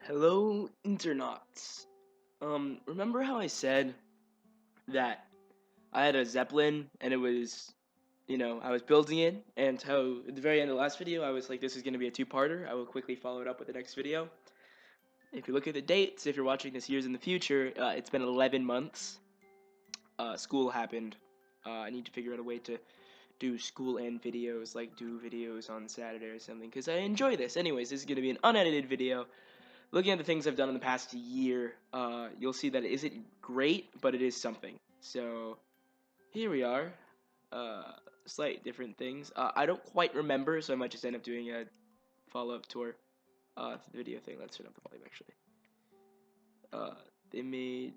Hello, internauts. Remember how I said that I had a Zeppelin and it was, I was building it, and how at the very end of the last video I was like, this is going to be a two-parter. I will quickly follow it up with the next video. If you look at the dates, if you're watching this years in the future, it's been 11 months. School happened. I need to figure out a way to do school and videos, like do videos on Saturday or something, because I enjoy this. Anyways, this is going to be an unedited video. Looking at the things I've done in the past year, you'll see that it isn't great, but it is something. So here we are. Slight different things. I don't quite remember, so I might just end up doing a follow-up tour to the video thing. Let's turn up the volume, actually. They made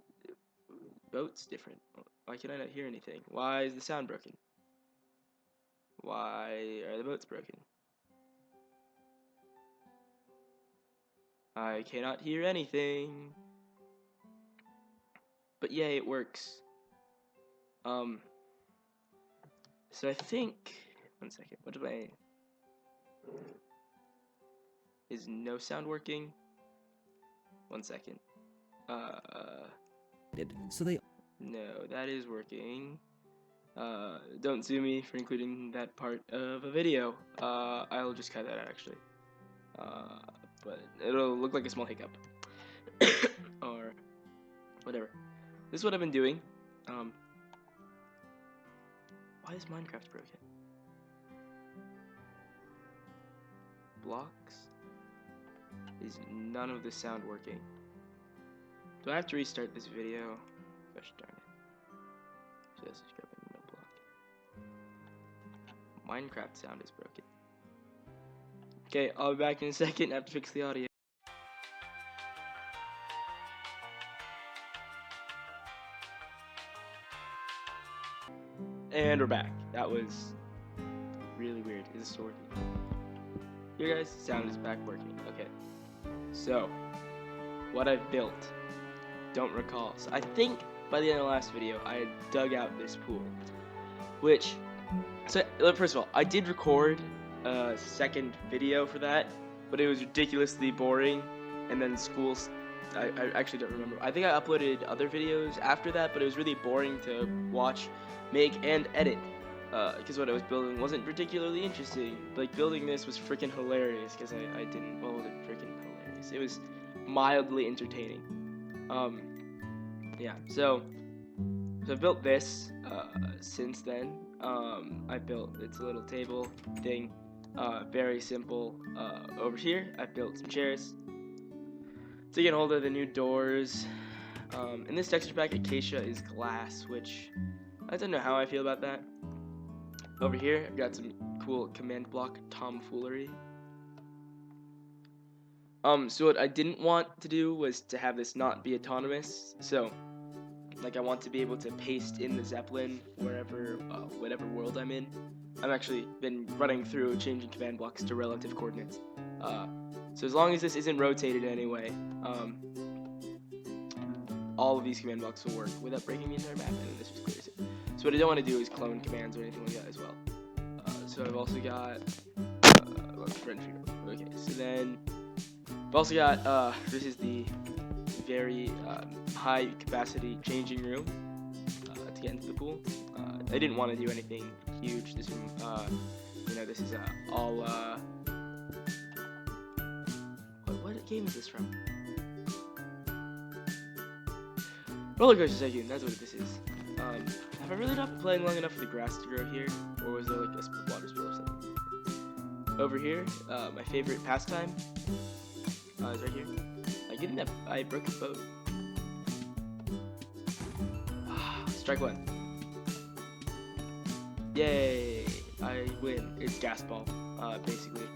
boats different. Why can I not hear anything? Why is the sound broken? Why are the boats broken? I cannot hear anything. But yay, it works. So I think, one second, is no sound working? One second. So they No, that is working. Don't sue me for including that part of a video. I'll just cut that out, actually. But it'll look like a small hiccup. Or whatever. This is what I've been doing. Why is Minecraft broken? Blocks? Is none of the sound working? Do I have to restart this video? Gosh darn it. Just grabbing no block. Minecraft sound is broken. Okay, I'll be back in a second. I have to fix the audio. And we're back. That was really weird. Is this still working? Here, guys, sound is back working. Okay. So, what I've built, don't recall. So I think by the end of the last video, I had dug out this pool. So first of all, I did record a second video for that, but it was ridiculously boring. And then I actually don't remember. I think I uploaded other videos after that, but it was really boring to watch, make, and edit. Because what I was building wasn't particularly interesting. Like, building this was freaking hilarious, because I didn't, well, it wasn't freaking hilarious. It was mildly entertaining. Yeah, so I've built this, since then. I built, it's a little table thing, very simple. Over here, I've built some chairs to get hold of the new doors. In this texture pack, Acacia is glass, which I don't know how I feel about that. Over here, I've got some cool command block tomfoolery. So what I didn't want to do was to have this not be autonomous. So, like, I want to be able to paste in the Zeppelin wherever, whatever world I'm in. I've actually been running through changing command blocks to relative coordinates. So as long as this isn't rotated in any way, all of these command blocks will work without breaking the entire map, and this was clear. So what I don't want to do is clone commands or anything like that as well. So I've also got, okay, so then I've also got, this is the very high capacity changing room to get into the pool. I didn't want to do anything huge. This room, this is all, what game is this from? Roller Coaster Tycoon, that's what this is. Have I really not been playing long enough for the grass to grow here? Or was there like a water spill or something? Over here, my favorite pastime is right here. Getting that, I broke a boat. Strike one. Yay! I win. It's gas ball, basically.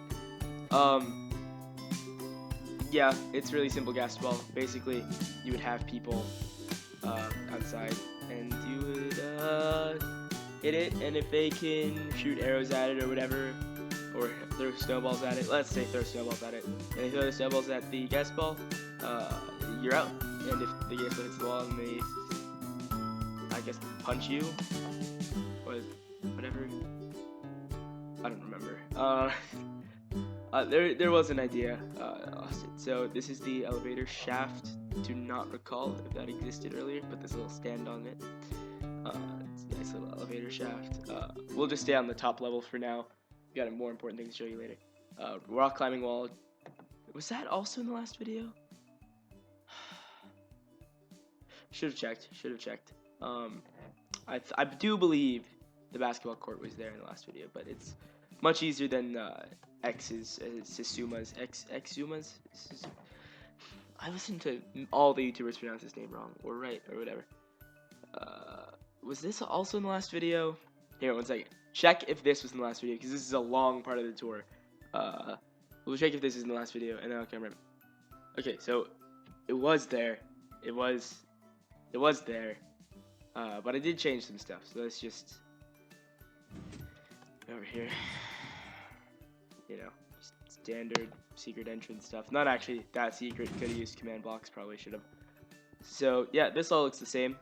Yeah, it's really simple gas ball. Basically, you would have people outside, and you would hit it, and if they can shoot arrows at it or whatever, or throw snowballs at it, let's say throw snowballs at it, and they throw the snowballs at the gas ball, you're out. And if the gas ball hits the wall and they, I guess, punch you, or whatever, I don't remember. There was an idea. I lost it. So this is the elevator shaft. Do not recall if that existed earlier, but this little stand on it. It's a nice little elevator shaft. We'll just stay on the top level for now. We got a more important thing to show you later. Rock climbing wall. Was that also in the last video? Should have checked. I do believe the basketball court was there in the last video, but it's much easier than Susuma's. I listened to all the YouTubers pronounce his name wrong, or right, or whatever. Was this also in the last video? Here, 1 second. Check if this was in the last video, because this is a long part of the tour. We'll check if this is in the last video, and then I can remember. Okay, so it was there. It was there. But I did change some stuff, so let's just over here. You know, standard secret entrance stuff. Not actually that secret. Could have used command blocks. Probably should have. So yeah, this all looks the same.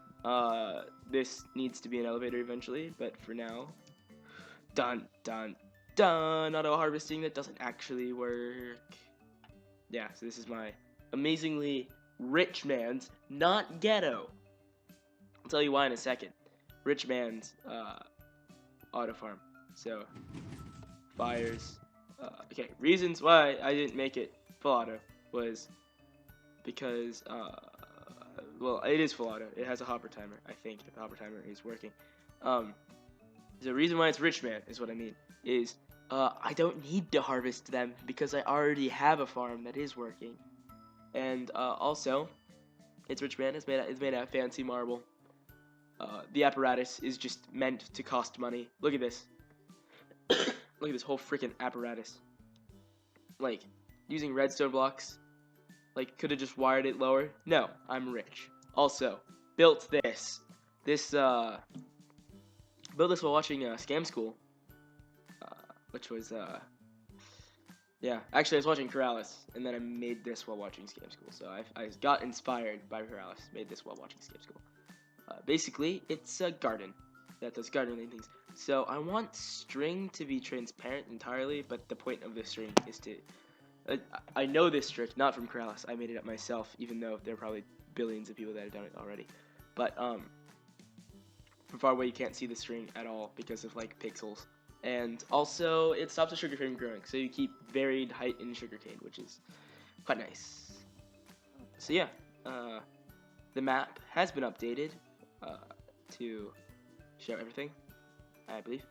This needs to be an elevator eventually, but for now, done. Auto harvesting that doesn't actually work. Yeah, so this is my amazingly rich man's, not ghetto. I'll tell you why in a second. Rich man's auto farm. So fires. Okay, reasons why I didn't make it full auto was because well, it is full auto. It has a hopper timer. I think if the hopper timer is working. The reason why it's rich man is what I mean is I don't need to harvest them because I already have a farm that is working, and also it's rich man. It's made out of fancy marble. The apparatus is just meant to cost money. Look at this. Look at this whole freaking apparatus. Like, using redstone blocks. Like, could have just wired it lower. No, I'm rich. Also, built this. Built this while watching Scam School. Which was, yeah. Actually, I was watching Corrales, and then I made this while watching Scam School. So I got inspired by Corrales. Made this while watching Scam School. Basically, it's a garden that does gardening things. So I want string to be transparent entirely, but the point of the string is to... I know this trick, not from Corrales. I made it up myself, even though there are probably billions of people that have done it already. But from far away, you can't see the string at all because of like pixels. And also, it stops the sugarcane from growing, so you keep varied height in sugarcane, which is quite nice. So yeah, the map has been updated to show everything, I believe.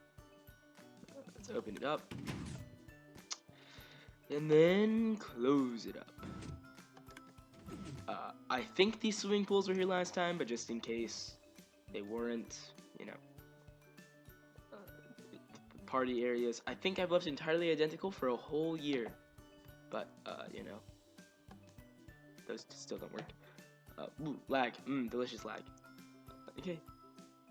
Let's open it up. And then close it up. I think these swimming pools were here last time, but just in case they weren't, you know. Party areas, I think I've left entirely identical for a whole year. But, you know. Those still don't work. Ooh, lag. Delicious lag. Okay.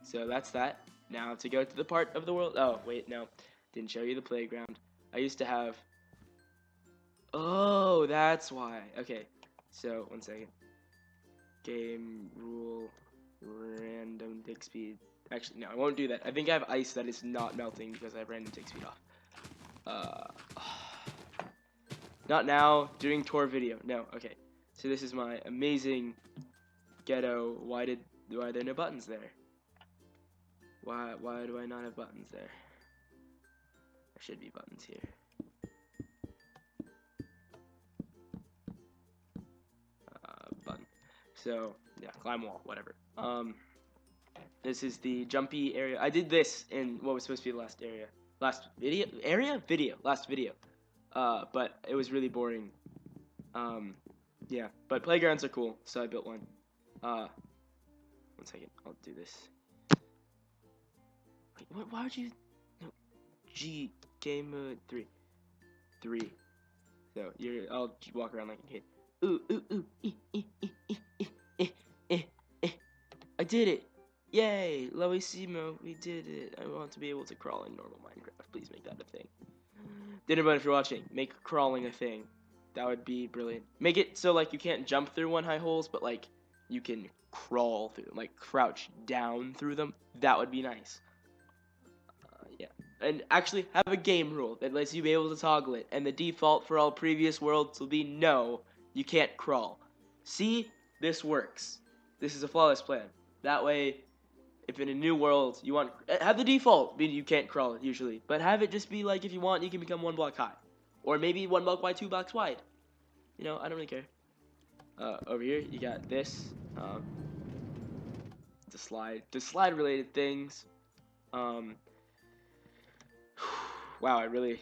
So that's that. Now to go to the part of the world. Oh, wait, no. Didn't show you the playground. I used to have... Oh, that's why. Okay. So, 1 second. Game rule random tick speed. Actually, no, I won't do that. I think I have ice that is not melting because I have random tick speed off. Not now. Doing tour video. No. Okay. So this is my amazing ghetto. Why are there no buttons there? Why do I not have buttons there? There should be buttons here. Button. So yeah, climb wall, whatever. This is the jumpy area. I did this in what was supposed to be the last area. Last video? Last video. But it was really boring. Yeah, but playgrounds are cool, so I built one. 1 second, I'll do this. Wait, why would you... No. G, game mode 3. 3. So, I'll walk around like a kid. Ooh, I did it! Yay! Loisimo, we did it. I want to be able to crawl in normal Minecraft. Please make that a thing. Dinnerbud, if you're watching, make crawling a thing. That would be brilliant. Make it so, like, you can't jump through one high holes, but, like, you can crawl through them. Like, crouch down through them. That would be nice. Yeah. and actually have a game rule that lets you be able to toggle it, and the default for all previous worlds will be no, you can't crawl. See, this works. This is a flawless plan. That way, if in a new world you want, have the default be you can't crawl usually, but have it just be like if you want, you can become 1 block high, or maybe 1 block wide, 2 blocks wide. You know, I don't really care. Over here you got this. The slide related things. Wow, I really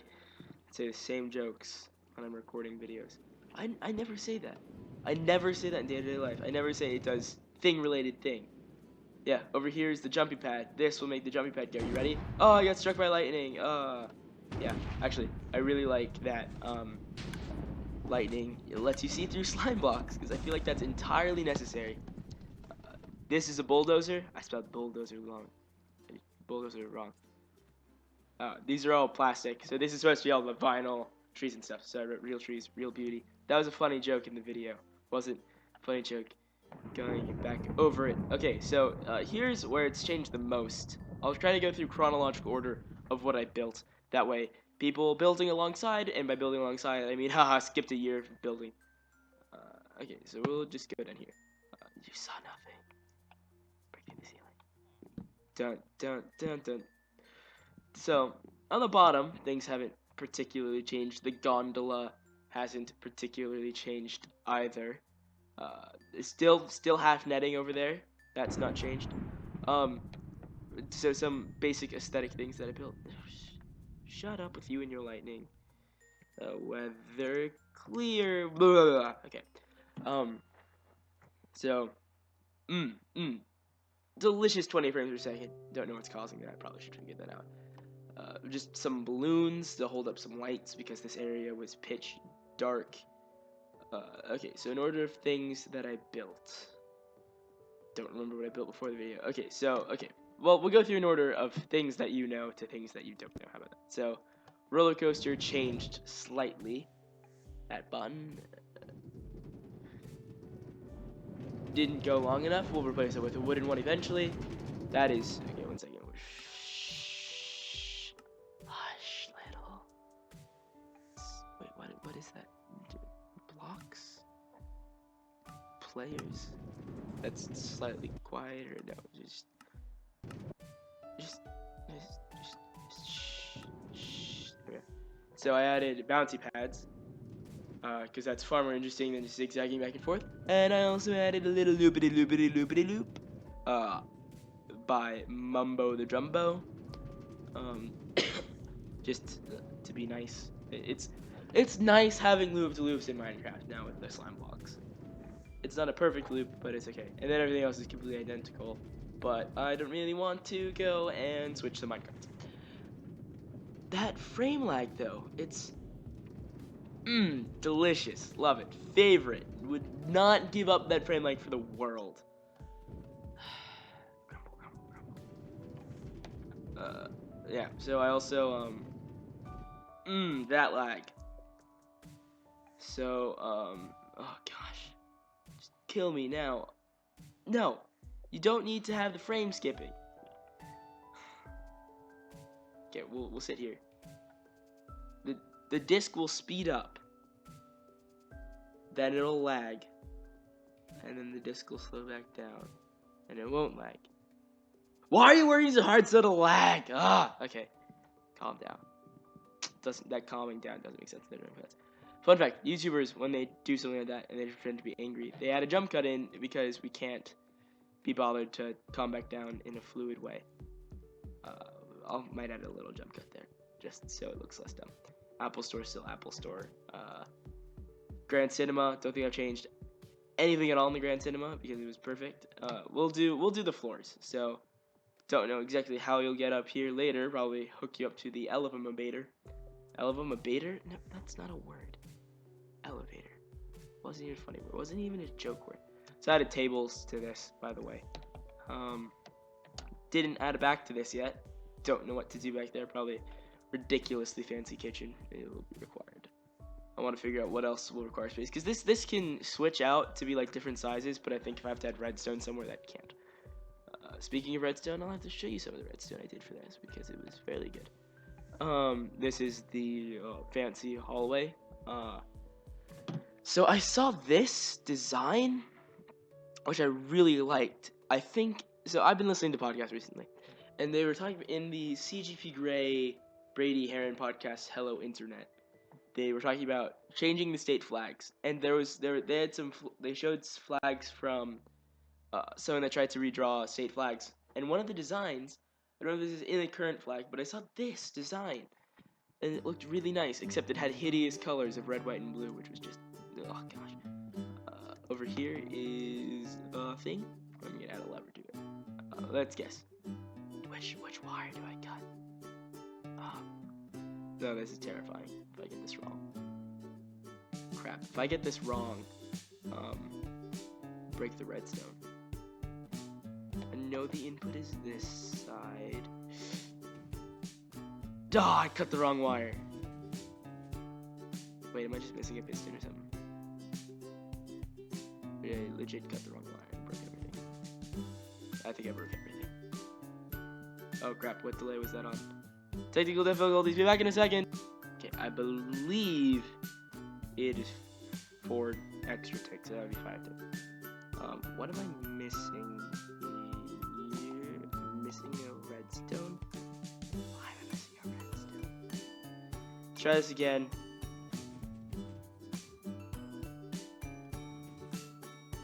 say the same jokes when I'm recording videos. I never say that. I never say that in day-to-day life. I never say it does thing-related thing. Yeah, over here is the jumping pad. This will make the jumping pad go. You ready? Oh, I got struck by lightning. Yeah, actually, I really like that, lightning. It lets you see through slime blocks, because I feel like that's entirely necessary. This is a bulldozer. I spelled bulldozer wrong. Bulldozer wrong. These are all plastic, so this is supposed to be all the vinyl trees and stuff. So I wrote real trees, real beauty. That was a funny joke in the video. Wasn't a funny joke going back over it. Okay, so here's where it's changed the most. I'll try to go through chronological order of what I built. That way, people building alongside, and by building alongside, I mean, haha, skipped a year of building. Okay, so we'll just go down here. You saw nothing. Breaking the ceiling. Dun, dun, dun, dun. So, on the bottom, things haven't particularly changed. The gondola hasn't particularly changed either. Still half netting over there. That's not changed. So some basic aesthetic things that I built. Shut up with you and your lightning. Weather clear. Blah, blah, blah. Okay. So, delicious 20 frames per second. Don't know what's causing that. I probably should get that out. Just some balloons to hold up some lights because this area was pitch dark. Okay, so in order of things that I built. Don't remember what I built before the video. Okay, well, we'll go through an order of things that you know to things that you don't know. How about that? So, roller coaster changed slightly. That button didn't go long enough. We'll replace it with a wooden one eventually. That is, okay, 1 second. Hush, little. Wait, what is that? Blocks? Players? That's slightly quieter. No, just shh. Okay. So I added bouncy pads, because that's far more interesting than just zigzagging back and forth. And I also added a little loop, by Mumbo the Jumbo, just to be nice. It's nice having loop-to-loops in Minecraft now with the slime blocks. It's not a perfect loop, but it's okay. And then everything else is completely identical. But I don't really want to go and switch to Minecraft. That frame lag, though, it's delicious. Love it. Favorite. Would not give up that frame lag for the world. Yeah, so I also, that lag. So, oh gosh. Just kill me now. No, you don't need to have the frame skipping. Okay, we'll sit here. The disc will speed up. Then it'll lag. And then the disc will slow back down. And it won't lag. Why are you working so hard so to lag? Okay. Calm down. That calming down doesn't make sense. Fun fact, YouTubers, when they do something like that and they pretend to be angry, they add a jump cut in because we can't be bothered to calm back down in a fluid way. I might add a little jump cut there, just so it looks less dumb. Apple Store, still Apple Store. Grand Cinema, don't think I've changed anything at all in the Grand Cinema because it was perfect. We'll do the floors, so don't know exactly how you'll get up here later. Probably hook you up to the elevator. Elevator? No, that's not a word. Elevator. Wasn't even a funny word. Wasn't even a joke word. So I added tables to this, by the way. Didn't add a back to this yet. Don't know what to do back there. Probably ridiculously fancy kitchen. It will be required. I want to figure out what else will require space, because this can switch out to be like different sizes, but I think if I have to add redstone somewhere, that can't. Speaking of redstone, I'll have to show you some of the redstone I did for this because it was fairly good. This is the fancy hallway. So I saw this design, which I really liked. I think so. I've been listening to podcasts recently, and they were talking in the CGP Grey Brady Heron podcast, Hello Internet. They were talking about changing the state flags, and they showed flags from someone that tried to redraw state flags, and one of the designs, I don't know if this is in the current flag, but I saw this design, and it looked really nice, except it had hideous colors of red, white, and blue, which was just, oh gosh. Over here is a thing. I'm gonna add a lever to it. Let's guess. Which wire do I cut? No, this is terrifying. If I get this wrong. Crap. If I get this wrong, break the redstone. I know the input is this side. I cut the wrong wire. Wait, am I just missing a piston or something? Yeah, I legit cut the wrong wire and broke everything. I think I broke everything. Oh crap, what delay was that on? Technical difficulties, be back in a second. Okay, I believe it is 4 extra ticks, so that would be 5 ticks. What am I missing here? I'm missing a redstone. Why am I missing a redstone? Try this again.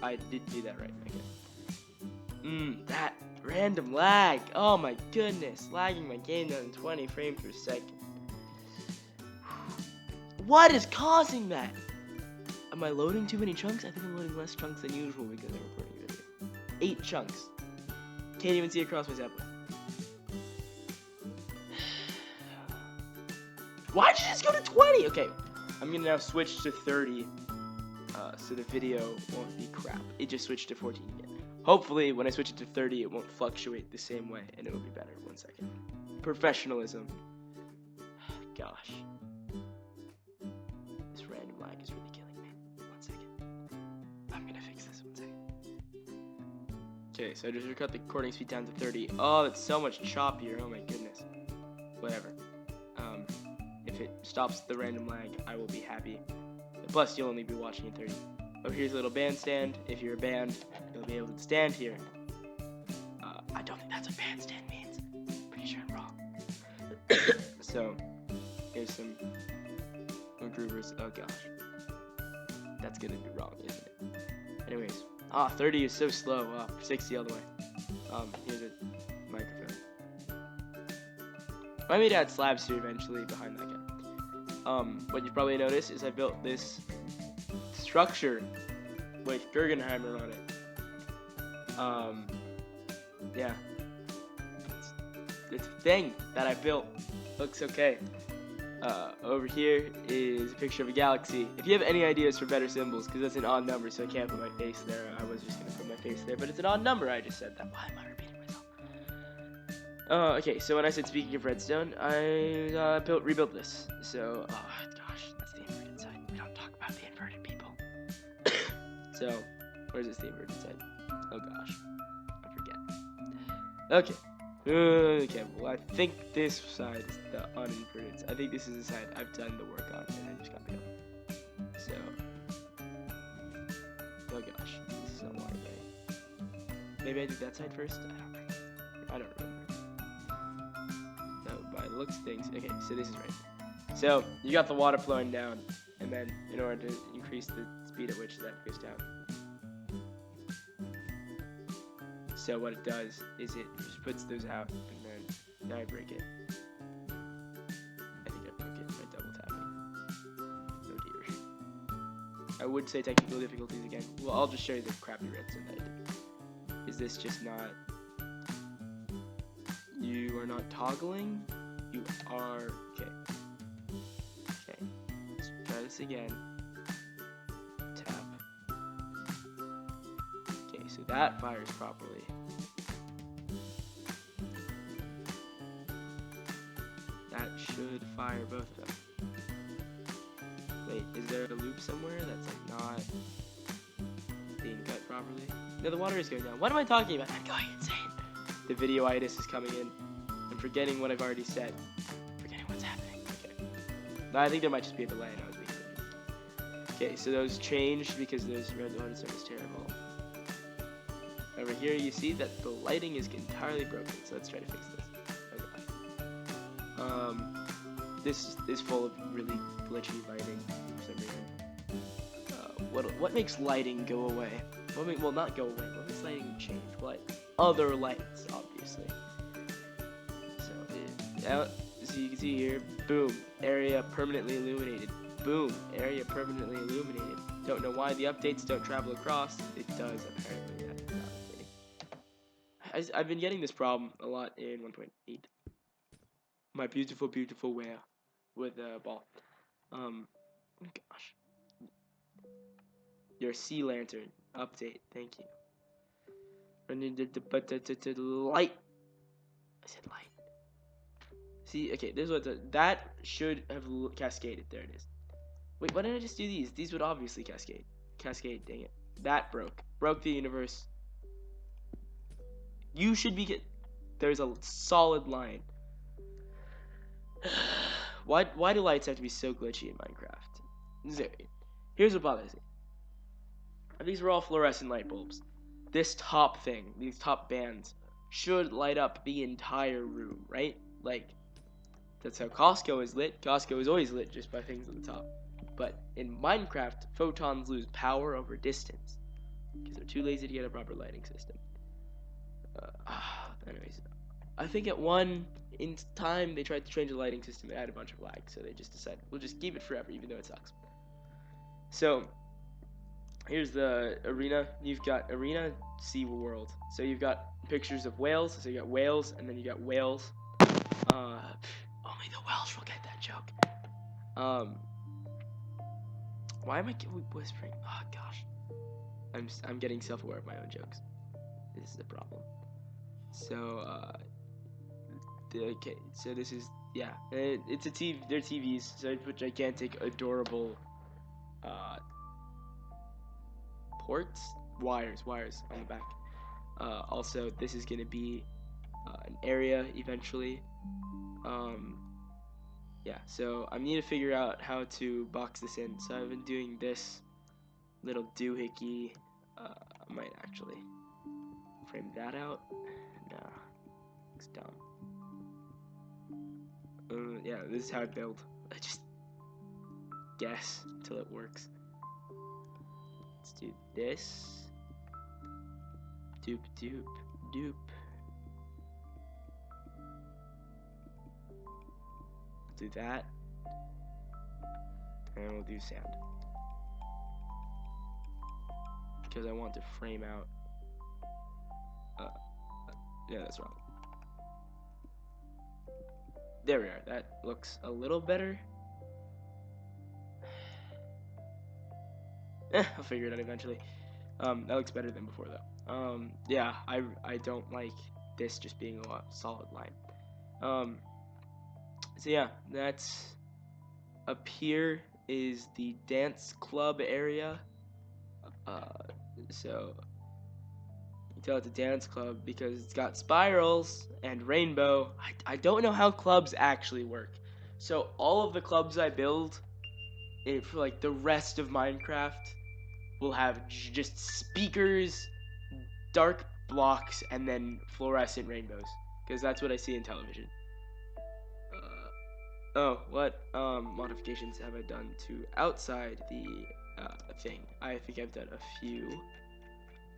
I did do that right. Okay. That random lag. Oh my goodness. Lagging my game down in 20 frames per second. What is causing that? Am I loading too many chunks? I think I'm loading less chunks than usual because I'm recording a video. 8 chunks. Can't even see across my Zeppelin. Why'd you just go to 20? Okay. I'm gonna now switch to 30. So the video won't be crap. It just switched to 14 again. Hopefully, when I switch it to 30, it won't fluctuate the same way, and it'll be better. 1 second. Professionalism. Gosh. This random lag is really killing me. 1 second. I'm gonna fix this. 1 second. Okay, so I just cut the recording speed down to 30. Oh, that's so much choppier. Oh my goodness. Whatever. If it stops the random lag, I will be happy. Plus, you'll only be watching in 30. Oh, here's a little bandstand. If you're a band, you'll be able to stand here. I don't think that's what bandstand means. Pretty sure I'm wrong. So, here's some groovers. Oh gosh. That's gonna be wrong, isn't it? Anyways. 30 is so slow. 60 all the way. Here's a microphone. I may add slabs here eventually behind that guy. What you probably noticed is I built this structure with Guggenheimer on it. Yeah. It's a thing that I built. Looks okay. Over here is a picture of a galaxy. If you have any ideas for better symbols, because that's an odd number, so I can't put my face there. I was just going to put my face there, but it's an odd number. I just said that. Why am I repeating myself? Okay, so when I said speaking of redstone, I rebuilt this. So, gosh, that's the inverted side. We don't talk about the inverted people. So, where's this the inverted side? Oh gosh, I forget. Okay. Okay, well, I think this side is the uninverted side. I think this is the side I've done the work on, and I just got the other. So, oh gosh, this is a long way. Maybe I did that side first? I don't remember. No, by the looks of things. Okay, so this is right. So, you got the water flowing down, and then in order to increase the speed at which that goes down. So what it does is it just puts those out, and then now I break it. I think I broke it by double tapping. Oh dear. I would say technical difficulties again. Well, I'll just show you the crappy redstone that I did. Is this just not... You are not toggling? You are... Okay. Okay. Let's try this again. Tap. Okay, so that fires properly. That should fire both of them. Wait, is there a loop somewhere that's like not being cut properly? No, the water is going down. What am I talking about? I'm going insane. The video-itis is coming in. I'm forgetting what I've already said. Forgetting what's happening. I think there might just be a delay and I was being silly. Okay, so those changed because those red ones are just terrible. Over here, you see that the lighting is entirely broken, so let's try to fix this. Okay. This is full of really glitchy lighting for some reason. What makes lighting go away? Well, not go away. What makes lighting change? Well, other lights, obviously. So you can see here, boom, area permanently illuminated. Boom, area permanently illuminated. Don't know why the updates don't travel across. It does, apparently. I've been getting this problem a lot in 1.8. My beautiful, beautiful whale with a ball. Gosh. Your sea lantern update. Thank you. Light. I said light. See, okay, this is what that should have cascaded. There it is. Wait, why didn't I just do these? These would obviously cascade. Cascade, dang it. That broke the universe. You should be there's a solid line. Why do lights have to be so glitchy in Minecraft? Here's what bothers me. These are all fluorescent light bulbs. This top thing, these top bands, should light up the entire room, right? Like, that's how Costco is lit. Costco is always lit just by things at the top. But in Minecraft, photons lose power over distance because they're too lazy to get a proper lighting system. Anyways, I think at one in time they tried to change the lighting system and add a bunch of lag, so they just decided we'll just keep it forever, even though it sucks. So here's the arena. You've got arena, Sea World. So you've got pictures of whales. So you got whales, and then you got whales. Only the Welsh will get that joke. Why am I whispering? Oh gosh, I'm getting self-aware of my own jokes. This is a problem. So okay, so this is it's a TV. They're TVs, so I put gigantic, adorable ports, wires on the back. Also, this is gonna be an area eventually. Yeah, so I need to figure out how to box this in. So I've been doing this little doohickey. I might actually frame that out. No, it's dumb. Yeah, this is how I build. I just guess until it works. Let's do this. Doop, doop, doop. Do that. And we'll do sound. Because I want to frame out. Yeah, that's wrong. There we are. That looks a little better. I'll figure it out eventually. That looks better than before though. Yeah, I don't like this just being a solid line. So yeah, that's up here is the dance club area. So you tell it's a dance club because it's got spirals and rainbow. I don't know how clubs actually work. So all of the clubs I build for like the rest of Minecraft will have just speakers, dark blocks, and then fluorescent rainbows because that's what I see in television. Oh, what modifications have I done to outside the thing? I think I've done a few.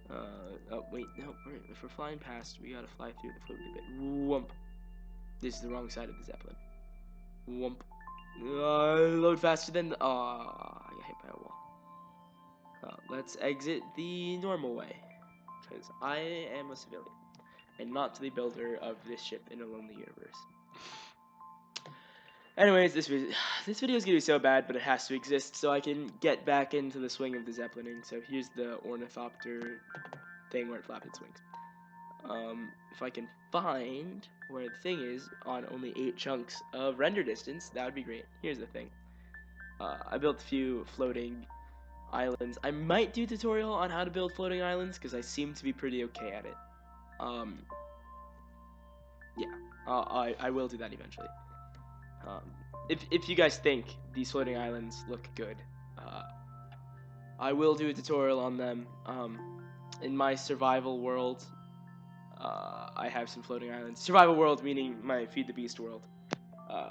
Oh wait, no, if we're flying past, we gotta fly through the floaty bit. Whoomp. This is the wrong side of the Zeppelin. Whoomp. Load faster than the. I got hit by a wall. Let's exit the normal way, because I am a civilian, and not the builder of this ship in a lonely universe. Anyways, this video is gonna be so bad, but it has to exist so I can get back into the swing of the Zeppelining. So here's the Ornithopter thing where it flapped its wings. If I can find where the thing is on only 8 chunks of render distance, that would be great. Here's the thing. I built a few floating islands. I might do a tutorial on how to build floating islands because I seem to be pretty okay at it. Yeah, I will do that eventually. If you guys think these floating islands look good, I will do a tutorial on them. In my survival world, I have some floating islands. Survival world meaning my Feed the Beast world,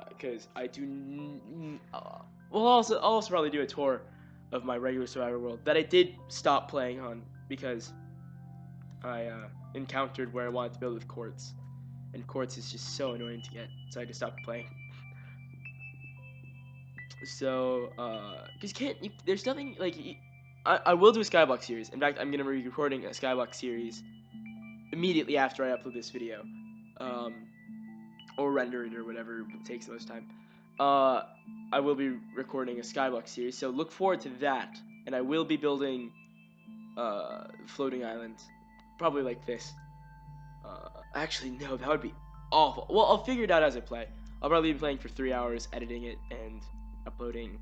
because I do. Well, I'll also probably do a tour of my regular survival world that I did stop playing on because I encountered where I wanted to build with quartz, and quartz is just so annoying to get, so I just stopped playing. So, cause there's nothing like. I will do a Skyblock series. In fact, I'm gonna be recording a Skyblock series immediately after I upload this video, or render it or whatever takes the most time. I will be recording a Skyblock series, so look forward to that. And I will be building floating islands, probably like this. Actually, no, that would be awful. Well, I'll figure it out as I play. I'll probably be playing for 3 hours, editing it and uploading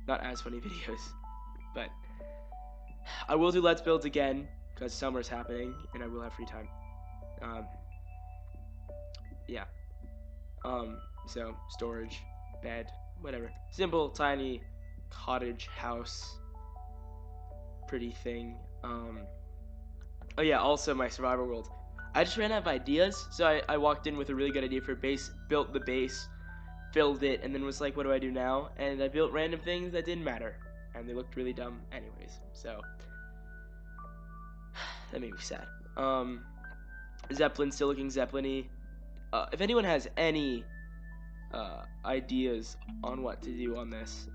not as funny videos, but I will do Let's Builds again because summer's happening and I will have free time. Yeah. So storage, bed, whatever. Simple, tiny cottage house, pretty thing. Oh yeah. Also, my survival world. I just ran out of ideas, so I walked in with a really good idea for a base, built the base, filled it, and then was like, what do I do now? And I built random things that didn't matter, and they looked really dumb anyways. So that made me sad. Zeppelin still looking Zeppelin-y. If anyone has any ideas on what to do on this,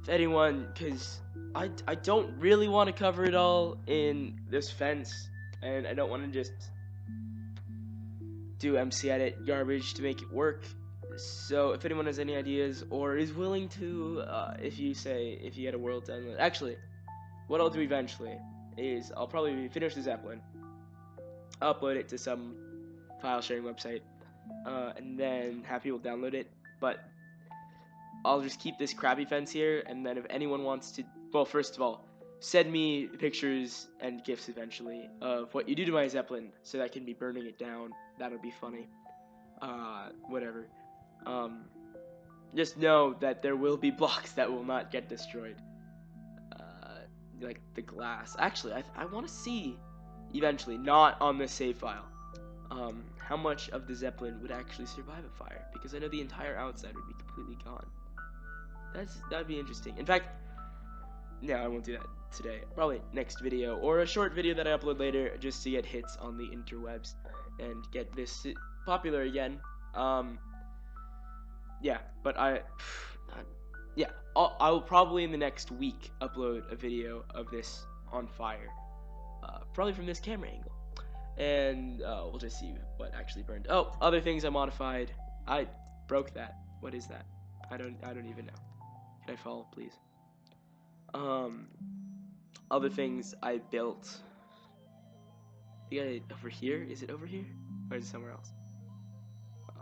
if anyone, because I don't really want to cover it all in this fence, and I don't want to just do MC edit garbage to make it work. So if anyone has any ideas or is willing to, if you had a world download, actually, what I'll do eventually is I'll probably finish the Zeppelin, upload it to some file sharing website, and then have people download it. But I'll just keep this crappy fence here, and then if anyone wants to, well, first of all, send me pictures and GIFs eventually of what you do to my Zeppelin so that I can be burning it down. That'll be funny. Whatever. Just know that there will be blocks that will not get destroyed. Like the glass. Actually, I want to see eventually, not on this save file, how much of the Zeppelin would actually survive a fire, because I know the entire outside would be completely gone. That'd be interesting. In fact, no, I won't do that today. Probably next video, or a short video that I upload later, just to get hits on the interwebs and get this popular again. Yeah, but I will probably in the next week upload a video of this on fire, probably from this camera angle, and we'll just see what actually burned. Oh, other things I modified. I broke that. What is that? I don't even know. Can I fall, please? Other things I built. Over here? Is it over here? Or is it somewhere else?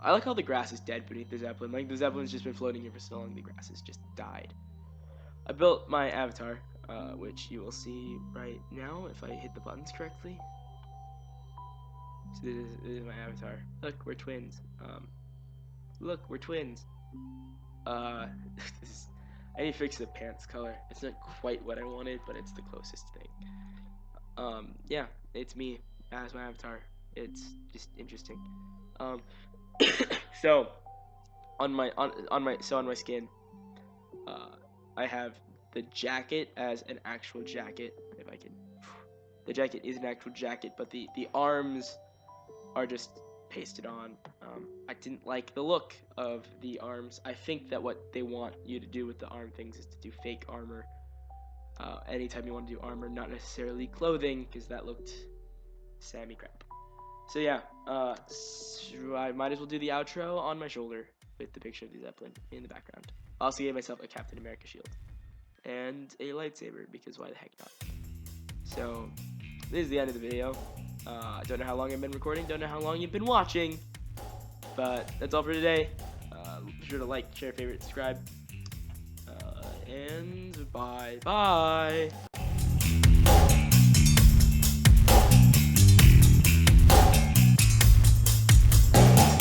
I like how the grass is dead beneath the Zeppelin. Like, the Zeppelin's just been floating here for so long, the grass has just died. I built my avatar, which you will see right now if I hit the buttons correctly. So this is my avatar. Look, we're twins. Look, we're twins. I need to fix the pants color. It's not quite what I wanted, but it's the closest thing. Yeah, it's me as my avatar. It's just interesting. So on my skin, I have the jacket as an actual jacket. If I can, the jacket is an actual jacket, but the arms are just pasted on. I didn't like the look of the arms. I think that what they want you to do with the arm things is to do fake armor. Anytime you want to do armor, not necessarily clothing, because that looked semi-crap. So yeah, I might as well do the outro on my shoulder with the picture of the Zeppelin in the background. I also gave myself a Captain America shield and a lightsaber, because why the heck not? So this is the end of the video. I don't know how long I've been recording, don't know how long you've been watching, but that's all for today. Be sure to like, share, favorite, subscribe, and bye.